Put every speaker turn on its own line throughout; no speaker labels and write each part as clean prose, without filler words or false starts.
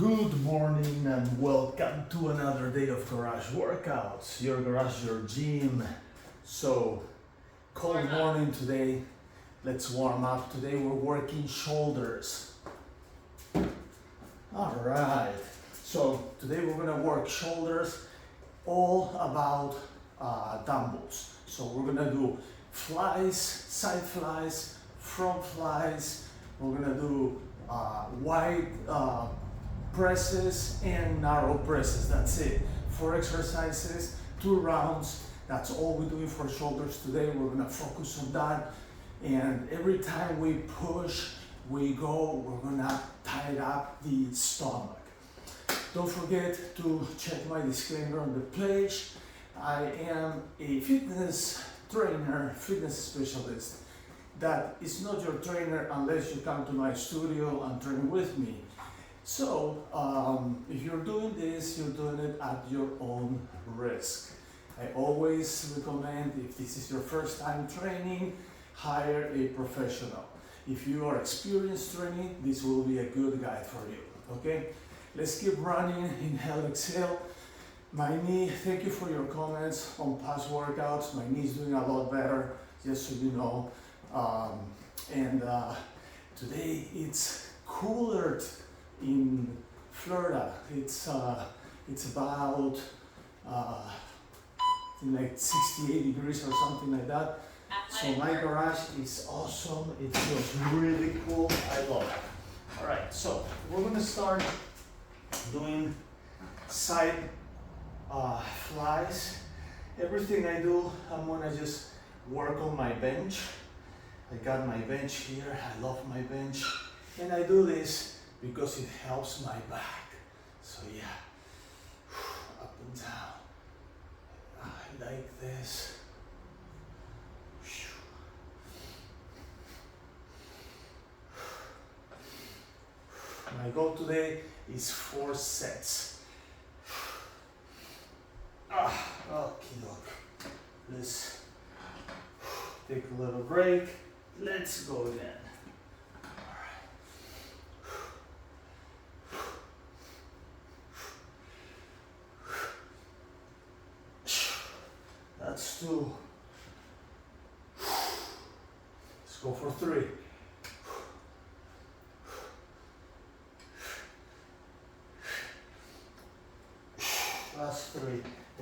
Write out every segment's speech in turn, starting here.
Good morning and welcome to another day of garage workouts. Your garage, your gym. So, cold morning today. Let's warm up. Today we're working shoulders. All right. So today we're gonna work shoulders, all about dumbbells. So we're gonna do flies, side flies, front flies. We're gonna do wide presses and narrow presses. That's it. 4 exercises, 2 rounds. That's all we're doing for shoulders today. We're gonna focus on that. And every time we push, we go, we're gonna tighten up the stomach. Don't forget to check my disclaimer on the page. I am a fitness trainer, fitness specialist. That is not your trainer unless you come to my studio and train with me. So, if you're doing this, you're doing it at your own risk. I always recommend, if this is your first time training, hire a professional. If you are experienced training, this will be a good guide for you, okay? Let's keep running, inhale, exhale. My knee, thank you for your comments on past workouts. My knee is doing a lot better, just so you know. Today it's cooler in Florida. It's about like 68 degrees or something like that. So my garage is awesome. It feels really cool. I love it. All right, so we're gonna start doing side flies. Everything I do, I'm gonna just work on my bench. I got my bench here. I love my bench, and I do this because it helps my back. So yeah, up and down. I like this. My goal today is 4 sets. Okay, look. Let's take a little break. Let's go again. That's 2. Let's go for 3. Last 3. I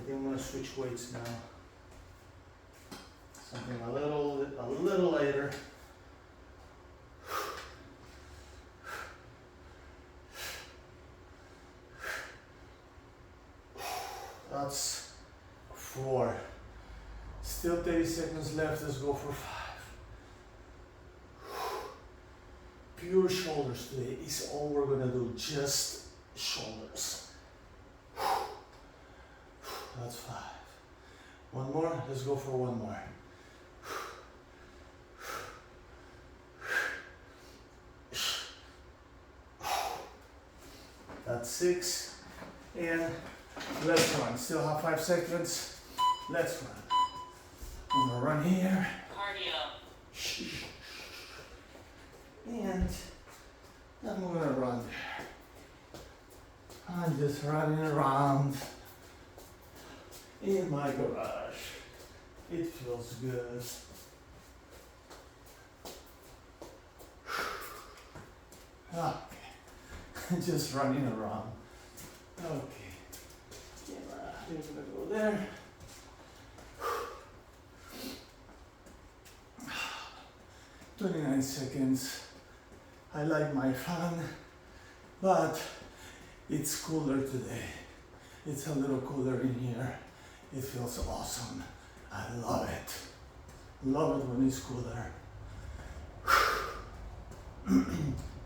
think I'm gonna switch weights now. Something a little lighter. That's 4. Still 30 seconds left. Let's go for 5. Pure shoulders today is all we're gonna do. Just shoulders. That's 5. One more. Let's go for 1 more. That's 6. And let's run. Still have 5 seconds. Let's run. I'm gonna run here. Cardio. And I'm gonna run there. I'm just running around in my garage. It feels good. Okay. Just running around. Okay. Camera, you're gonna go there. 29 seconds. I like my fan, but it's cooler today. It's a little cooler in here. It feels awesome. I love it. Love it when it's cooler.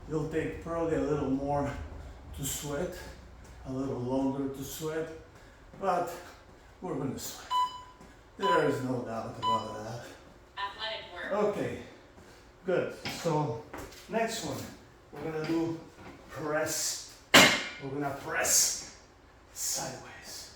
It'll take probably a little more to sweat, a little longer to sweat, but we're gonna sweat. There is no doubt about that.
Athletic work.
Okay, good. So next one, we're gonna do press. We're gonna press sideways.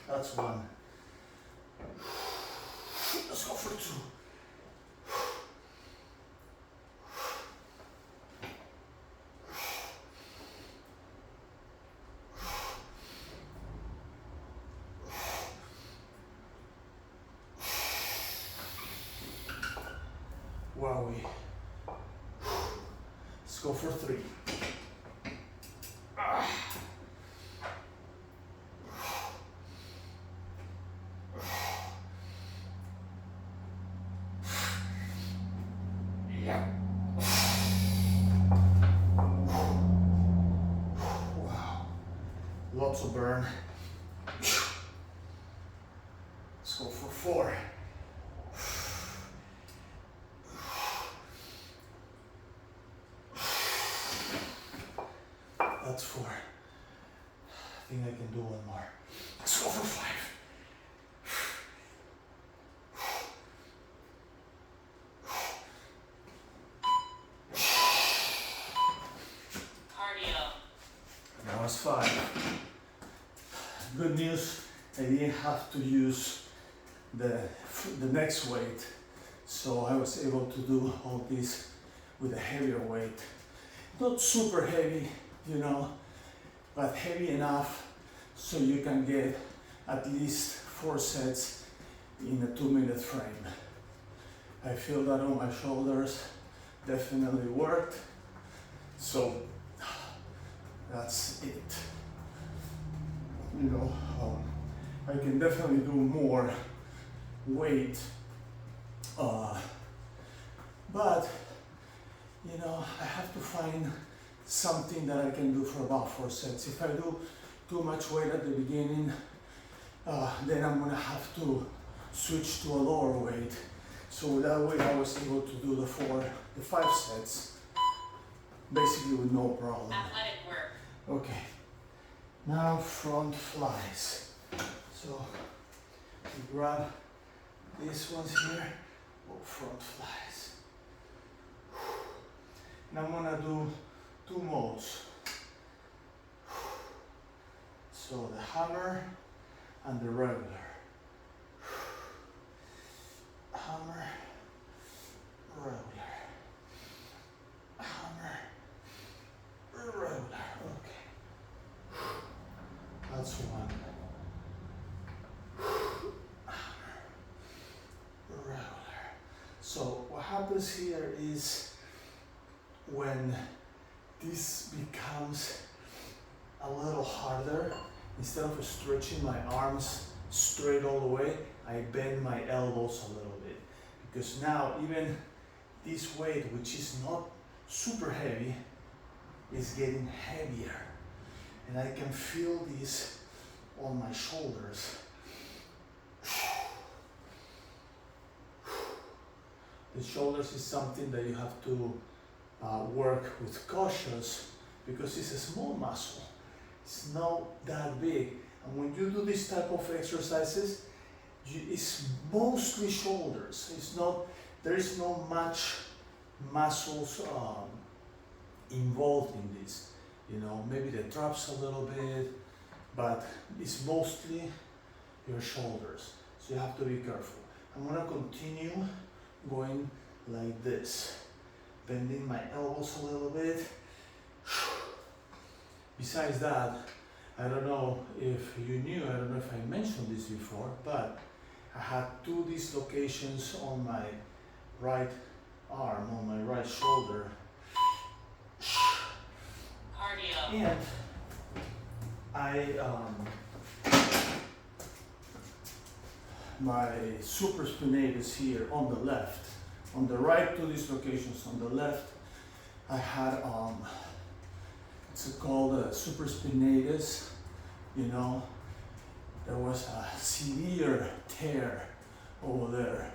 That's one. Let's go for two. Wowie. Let's go for three. Yeah. Wow. Lots of burn. Let's go for four. That's four. I think I can do one more. Let's go for five.
Cardio.
That was five. Good news, I didn't have to use the next weight, so I was able to do all this with a heavier weight. Not super heavy, you know, but heavy enough so you can get at least 4 sets in a 2-minute frame. I feel that on my shoulders, definitely worked, so that's it. You know, I can definitely do more weight, but you know, I have to find something that I can do for about 4 sets. If I do too much weight at the beginning, then I'm gonna have to switch to a lower weight. So that way I was able to do the 5 sets, basically with no problem.
Athletic work.
Okay, now front flies. So you grab these ones here, front flies. And I'm gonna do 2 modes. So the hammer and the regular. Hammer, regular. Hammer, regular. Okay. That's one. Hammer, regular. So what happens here is when this becomes a little harder, instead of stretching my arms straight all the way, I bend my elbows a little bit. Because now even this weight, which is not super heavy, is getting heavier. And I can feel this on my shoulders. The shoulders is something that you have to work with cautious because it's a small muscle. It's not that big. And when you do this type of exercises, it's mostly shoulders. There is not much muscles involved in this. You know, maybe the traps a little bit, but it's mostly your shoulders. So you have to be careful. I'm gonna continue going like this, bending my elbows a little bit. Besides that, I don't know if you knew, I don't know if I mentioned this before, but I had 2 dislocations on my right arm, on my right shoulder.
Cardio.
And I, my supraspinatus here on the left, on the right 2 dislocations, on the left I had, it's called a supraspinatus, you know, there was a severe tear over there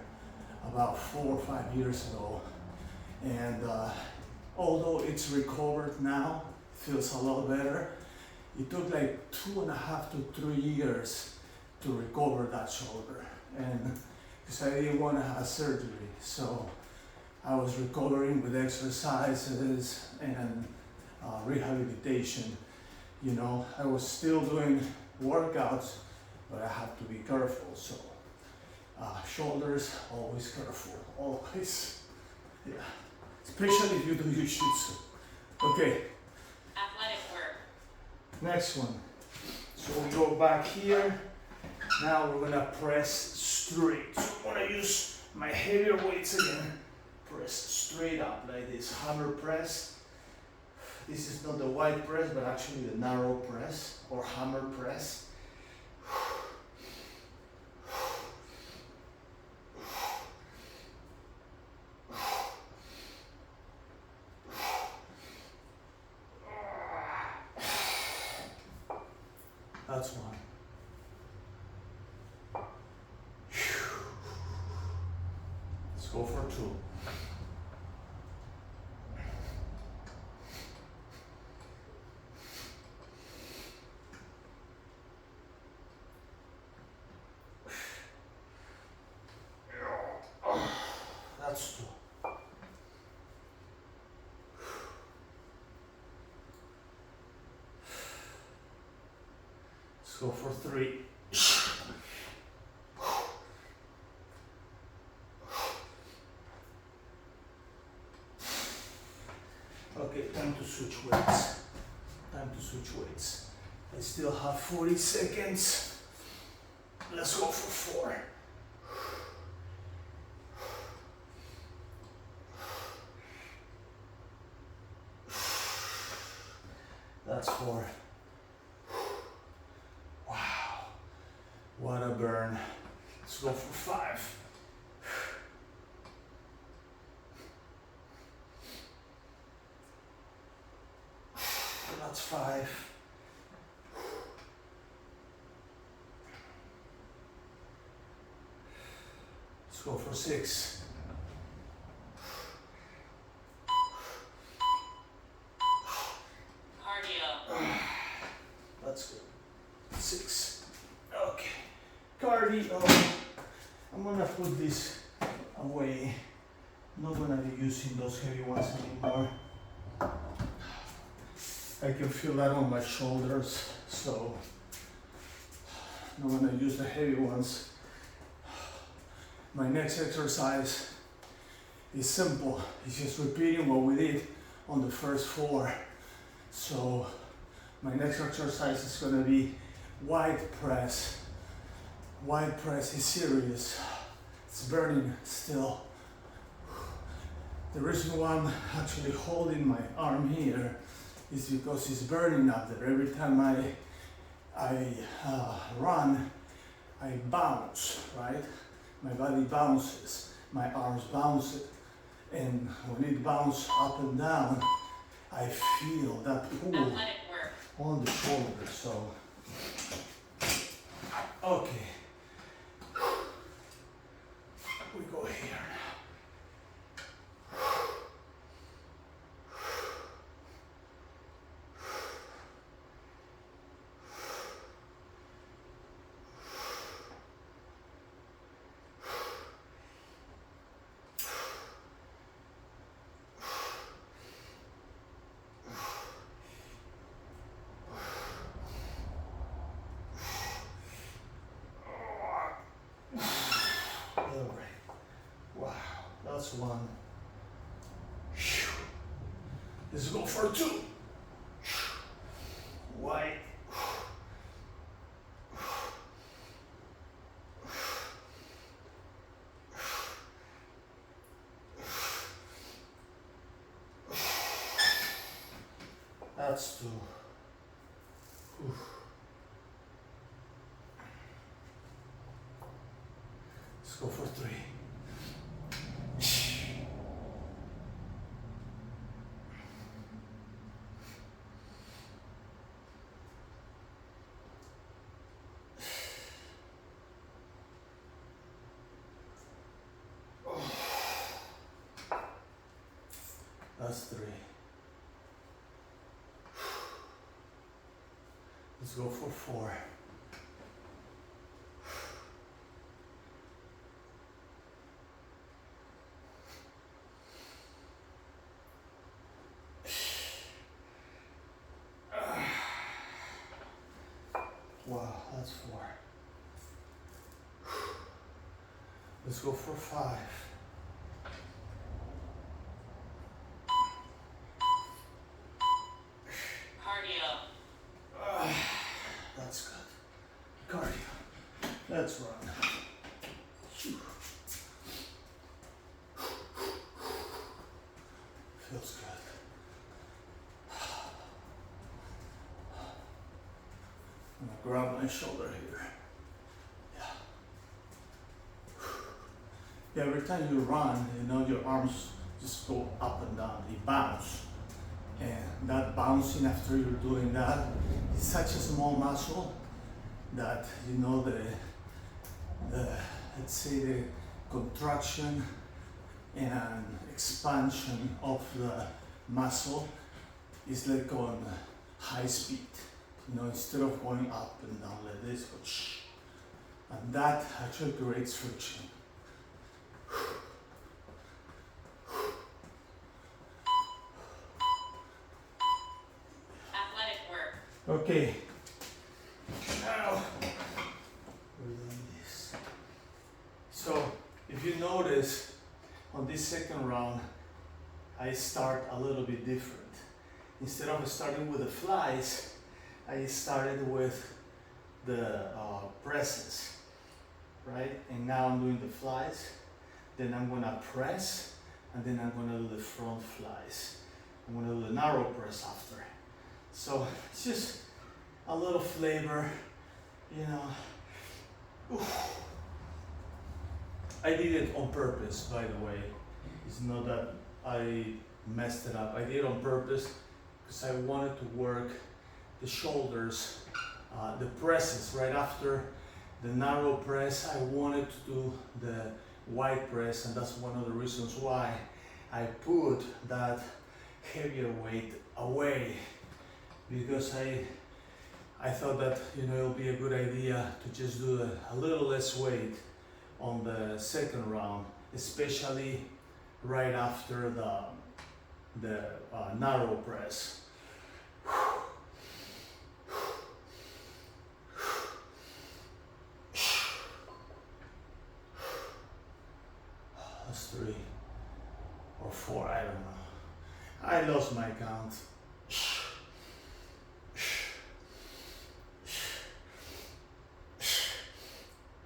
about 4 or 5 years ago, and although it's recovered now, feels a lot better, it took like 2.5 to 3 years to recover that shoulder, and because I didn't want to have surgery, so I was recovering with exercises and rehabilitation. You know, I was still doing workouts but I have to be careful. So shoulders, always careful, always. Yeah, especially if you do jiu-jitsu. Okay.
Athletic work.
Next one. So we go back here. Now we're gonna press straight. So I'm gonna use my heavier weights again. Press straight up like this. Hammer press. This is not the wide press, but actually the narrow press or hammer press. That's one. Let's go for two. That's two. Let's go for three. Okay, time to switch weights. Time to switch weights. I still have 40 seconds. Let's go for four. That's four. Wow, what a burn. Let's go for five. That's five. Let's go for six.
Cardio.
That's good. Six. Okay. Cardio. I'm gonna put this away. I'm not gonna be using those heavy ones anymore. I can feel that on my shoulders, so I'm not gonna use the heavy ones. My next exercise is simple. It's just repeating what we did on the first four. So my next exercise is gonna be wide press. Wide press is serious. It's burning still. The reason why I'm actually holding my arm here is because it's burning up there. Every time I run, I bounce, right? My body bounces, my arms bounce it, and when it bounces up and down, I feel that pull
Athletic work.
on the shoulder. So, okay, we go here. Wow, that's one. Let's go for two. Wide. That's two. Let's go for three. That's three. Let's go for four. Wow, that's four. Let's go for 5.
Cardio.
That's good. Cardio. Let's run. Phew. Feels good. I'm gonna grab my shoulder here. Yeah, every time you run, you know, your arms just go up and down, they bounce. And that bouncing after you're doing that is such a small muscle that, you know, the let's say the contraction and expansion of the muscle is like on high speed, you know, instead of going up and down like this, but shh. And that actually creates friction.
Athletic work.
Okay, now we're doing this. So if you notice on this second round, I start a little bit different. Instead of starting with the flies, I started with the presses, right? And now I'm doing the flies, then I'm gonna press, and then I'm gonna do the front flies. I'm gonna do the narrow press after. So it's just a little flavor, you know. Oof. I did it on purpose, by the way. It's not that I messed it up. I did it on purpose because I wanted to work the shoulders, the presses right after the narrow press. I wanted to do the wide press, and that's one of the reasons why I put that heavier weight away, because I thought that, you know, it'll be a good idea to just do a little less weight on the second round, especially right after the narrow press. That's 3 or 4, I don't know. I lost my count.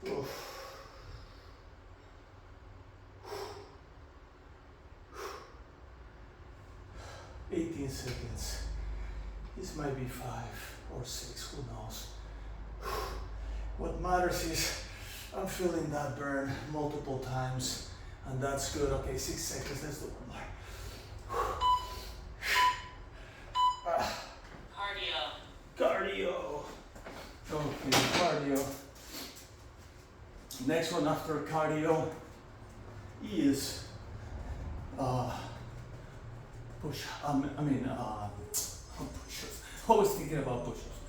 Oof. 18 seconds. This might be 5 or 6, who knows. What matters is I'm feeling that burn multiple times, and that's good. Okay, 6 seconds, let's do one more. Cardio. Okay, cardio. Next one after cardio is push. Push-ups. Always thinking about push-ups.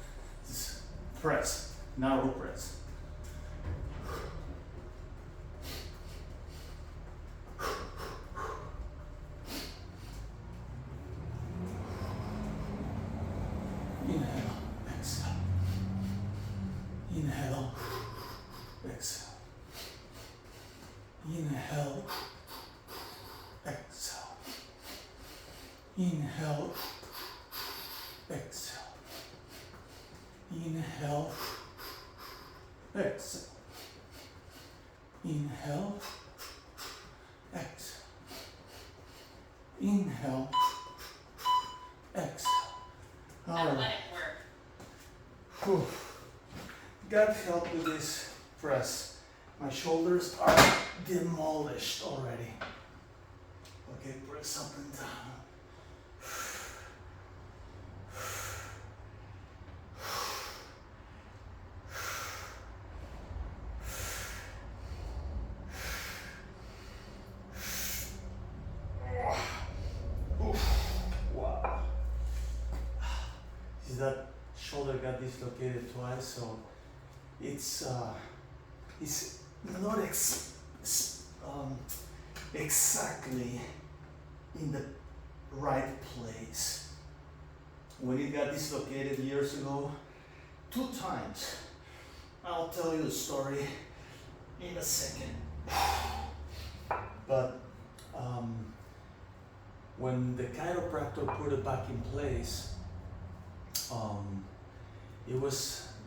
This press, narrow press. Inhale, exhale. Inhale, exhale. Inhale, exhale. Inhale, exhale. Inhale, exhale. Inhale, exhale. Inhale, exhale. All right.
Athletic work.
Whew. God help with this press. My shoulders are demolished already. Okay, press up and down. Wow. See, that shoulder got dislocated twice, so it's not exactly in the right place. When it got dislocated years ago, 2 times. I'll tell you the story in a second. But when the chiropractor put it back in place,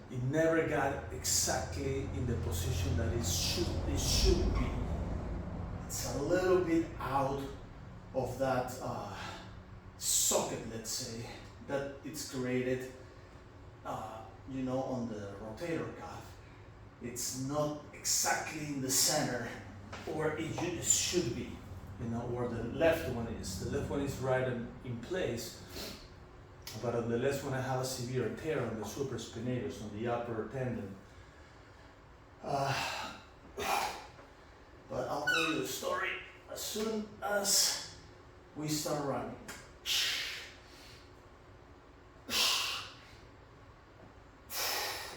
it never got exactly in the position that it should be. It's a little bit out of that socket, let's say, that it's created, you know, on the rotator cuff. It's not exactly in the center, or it should be, you know, where the left one is. The left one is right in place, but on the left one I have a severe tear on the supraspinatus, on the upper tendon. But I'll tell you the story as soon as we start running.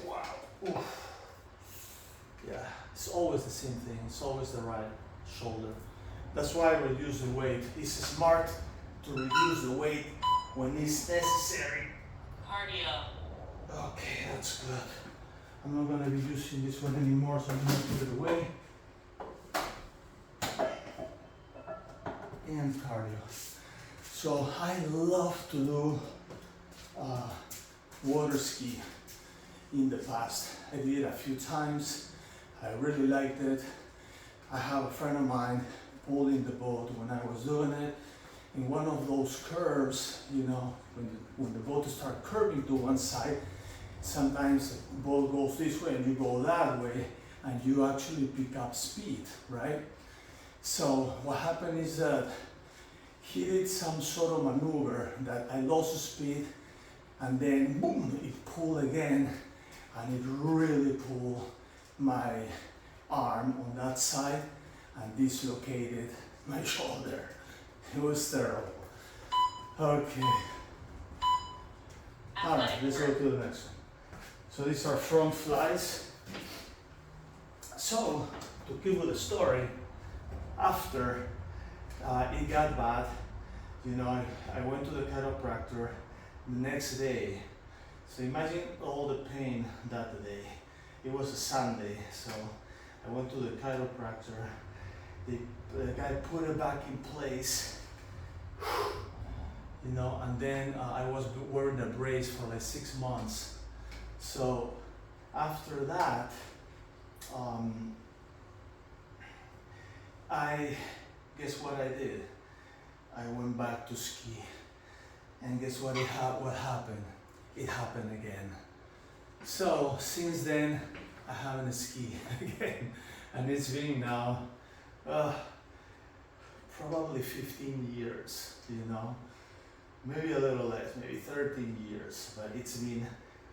Wow. Oof. Yeah, it's always the same thing. It's always the right shoulder. That's why I reduce the weight. It's smart to reduce the weight when it's necessary.
Cardio.
Okay, that's good. I'm not gonna be using this one anymore, so I'm gonna put it away. And cardio. So I love to do water ski in the past. I did it a few times. I really liked it. I have a friend of mine pulling the boat when I was doing it. In one of those curves, you know, when the boat starts curving to one side, sometimes the boat goes this way and you go that way, and you actually pick up speed, right? So what happened is that he did some sort of maneuver that I lost speed, and then boom, it pulled again, and it really pulled my arm on that side and dislocated my shoulder. It was terrible. Okay. All right, let's go to the next one. So these are front flies. So, to give you the story, after it got bad, you know, I went to the chiropractor the next day. So imagine all the pain that day. It was a Sunday, so I went to the chiropractor. The guy put it back in place, you know, and then I was wearing a brace for like 6 months. So after that, guess what I did? I went back to ski, and guess what happened? It happened again. So since then, I haven't skied again, and it's been now probably 15 years, you know, maybe a little less, maybe 13 years, but it's been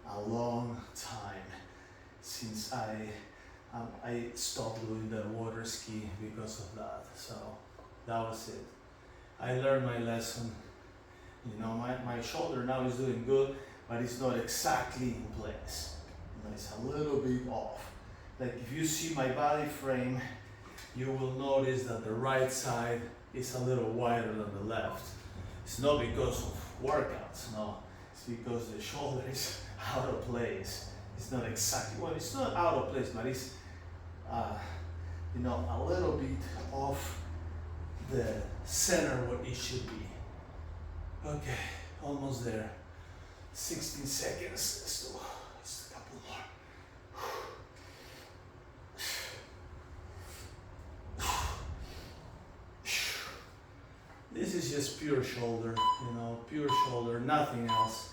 a long time since I stopped doing the water ski because of that. So that was it. I learned my lesson. You know, my shoulder now is doing good, but it's not exactly in place. You know, it's a little bit off. Like if you see my body frame, you will notice that the right side is a little wider than the left. It's not because of workouts, no. It's because the shoulder is out of place. It's not exactly, well, it's not out of place, but it's, you know, a little bit off the center what it should be. Okay, almost there. 16 seconds. Let's do just a couple more. This is just pure shoulder, you know, pure shoulder, nothing else.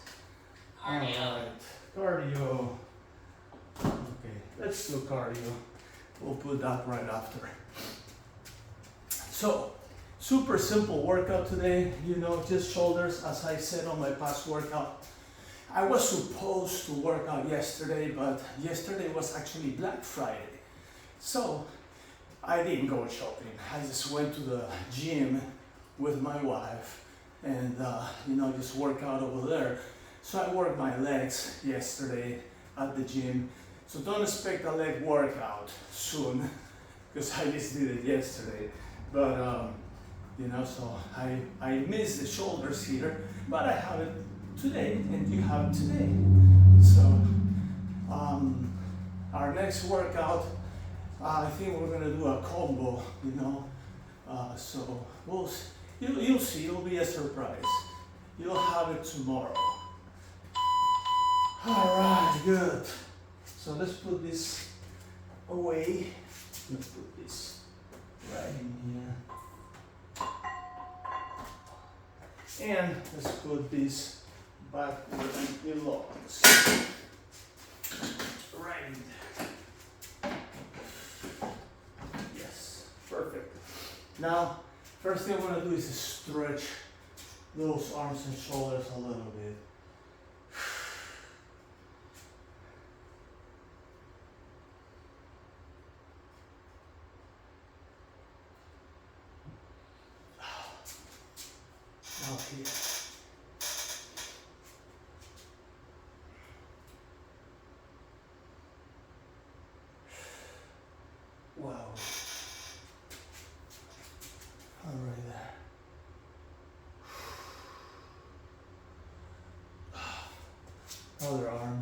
Cardio.
Alright, cardio. Okay, let's do cardio. We'll put that right after. So, super simple workout today, you know, just shoulders, as I said on my past workout. I was supposed to work out yesterday, but yesterday was actually Black Friday. So, I didn't go shopping. I just went to the gym with my wife and, you know, just work out over there. So I worked my legs yesterday at the gym. So don't expect a leg workout soon, because I just did it yesterday. But, you know, so I missed the shoulders here, but I have it today, and you have it today. So our next workout, I think we're gonna do a combo, you know. So you'll see. It'll be a surprise. You'll have it tomorrow. All right, good. So let's put this away. Let's put this right in here. And let's put this back where it belongs. Right in there. Yes, perfect. Now, first thing I'm gonna do is stretch those arms and shoulders a little bit. Now here. Wow. All right there. Other arm.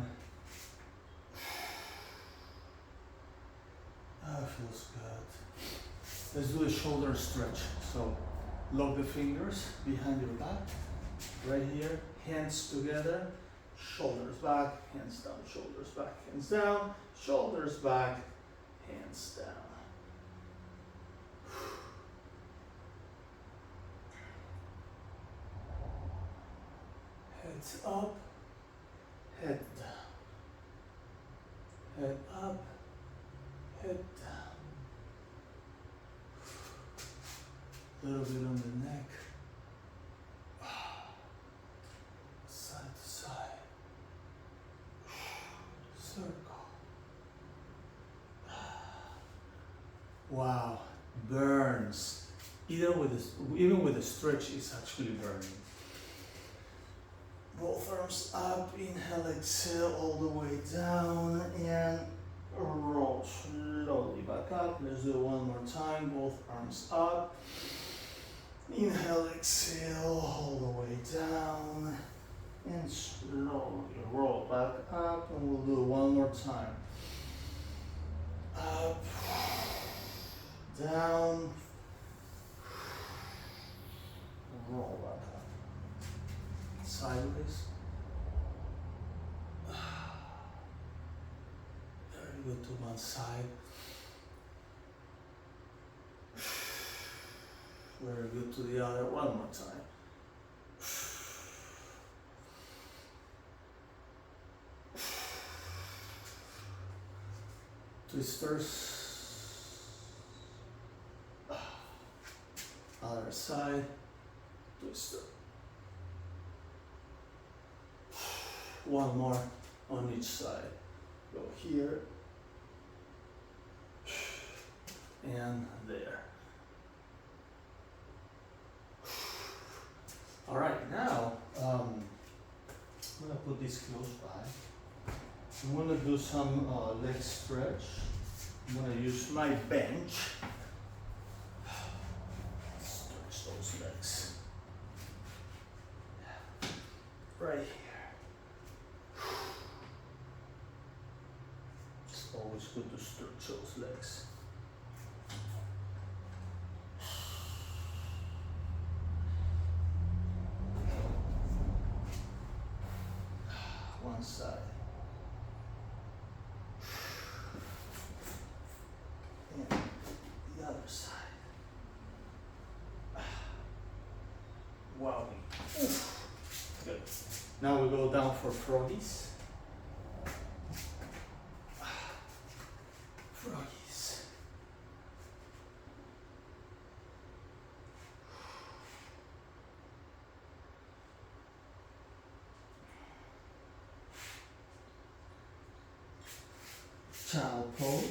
That feels good. Let's do a shoulder stretch. So lock the fingers behind your back. Right here. Hands together. Shoulders back. Hands down. Shoulders back. Hands down. Shoulders back. Hands down. Heads up. Head down. Head up. Head down. A little bit on the neck. Side to side. Circle. Wow, burns. Even with the stretch, it's actually burning. Both arms up, inhale, exhale all the way down, and roll slowly back up. Let's do it one more time. Both arms up. Inhale, exhale all the way down, and slowly roll back up, and we'll do it one more time. Up, down, roll back up. Sideways. Very good to one side. Very good to the other. One more time. Twisters. Other side. Twister. One more on each side. Go here and there. All right, now I'm gonna put this close by. I'm gonna do some leg stretch. I'm gonna use my bench. Stretch those legs. Right here. It's always good to stretch those legs. One side. And the other side. Wow. Good. Now we go down for froggies. Froggies. Child pose.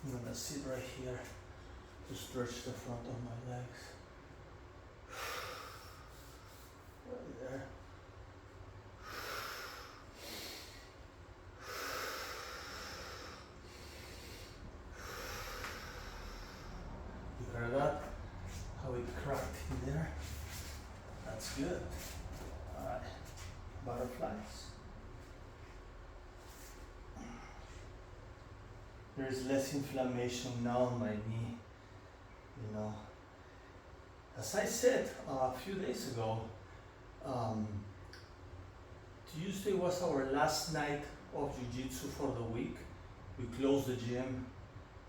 I'm gonna sit right here to stretch the front of my legs. Right there. You heard that? How it cracked in That's good. Alright, butterflies. There's less inflammation now on my knee, you know. As I said a few days ago, Tuesday was our last night of jiu-jitsu for the week. We closed the gym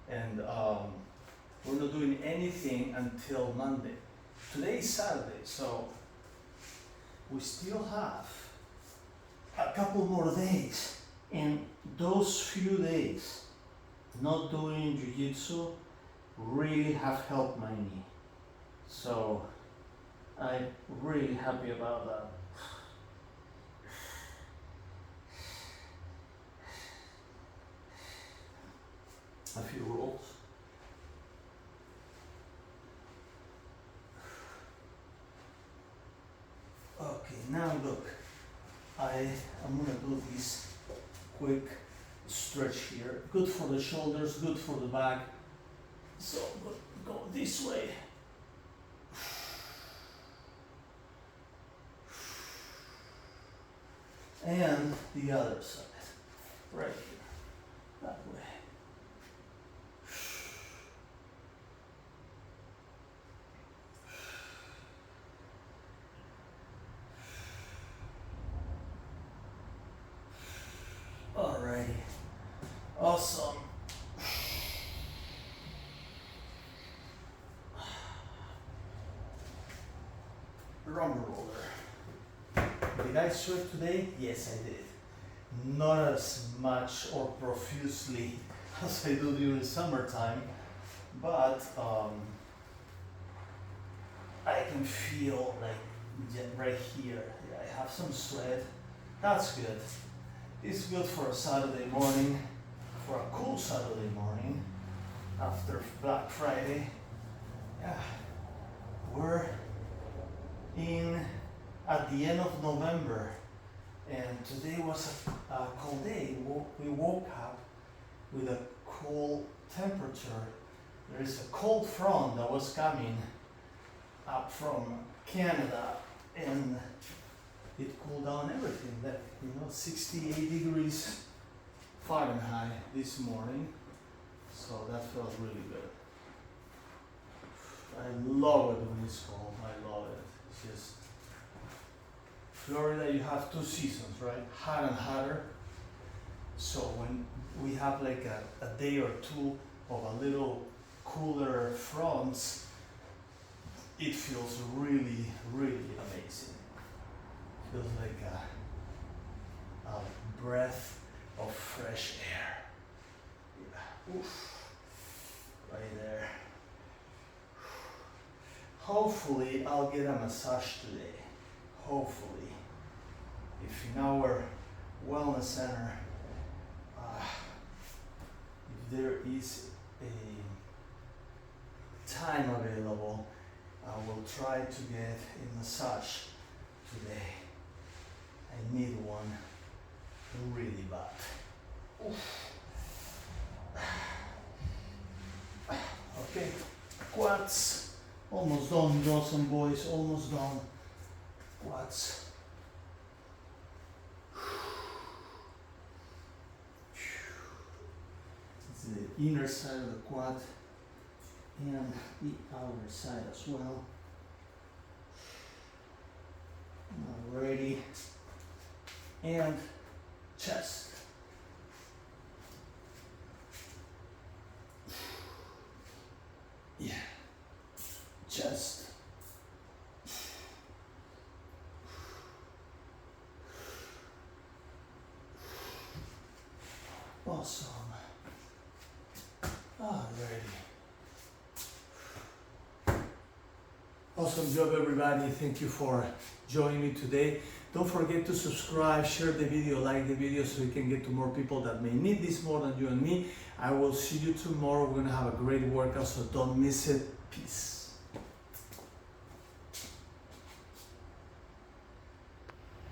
and we're not doing anything until Monday. Today is Saturday, so we still have a couple more days, and those few days not doing jiu-jitsu really have helped my knee. So I'm really happy about that. A few rolls. Okay, now look, I'm gonna do this quick stretch here. Good for the shoulders, good for the back. So go this way. And the other side, right here, that way. Alrighty, awesome. Rumble roller. Did I sweat today? Yes, I did. Not as much or profusely as I do during summertime, but I can feel like right here, I have some sweat. That's good. It's good for a Saturday morning, for a cool Saturday morning after Black Friday. Yeah, we're at the end of November, and today was a cold day. We woke up with a cold temperature. There is a cold front that was coming up from Canada, and it cooled down everything. That 68 degrees Fahrenheit this morning, so that felt really good. I love it when it's cold. I love it. It's just Florida. You have two seasons, right? Hot and hotter. So when we have like a day or two of a little cooler fronts, it feels really, really amazing. Feels like a breath of fresh air. Yeah. Oof. Right there. Hopefully I'll get a massage today. Hopefully. If in our wellness center, if there is a time available, I will try to get a massage today. I need one really bad. Oof. Okay, quads. Almost done, girls and boys, almost done. Quads. It's the inner side of the quad and the outer side as well. Alrighty. And chest. Yeah. Chest. Awesome. Alrighty. Awesome job, everybody. Thank you for joining me today. Don't forget to subscribe, share the video, like the video so we can get to more people that may need this more than you and me. I will see you tomorrow. We're gonna have a great workout, so don't miss it. Peace.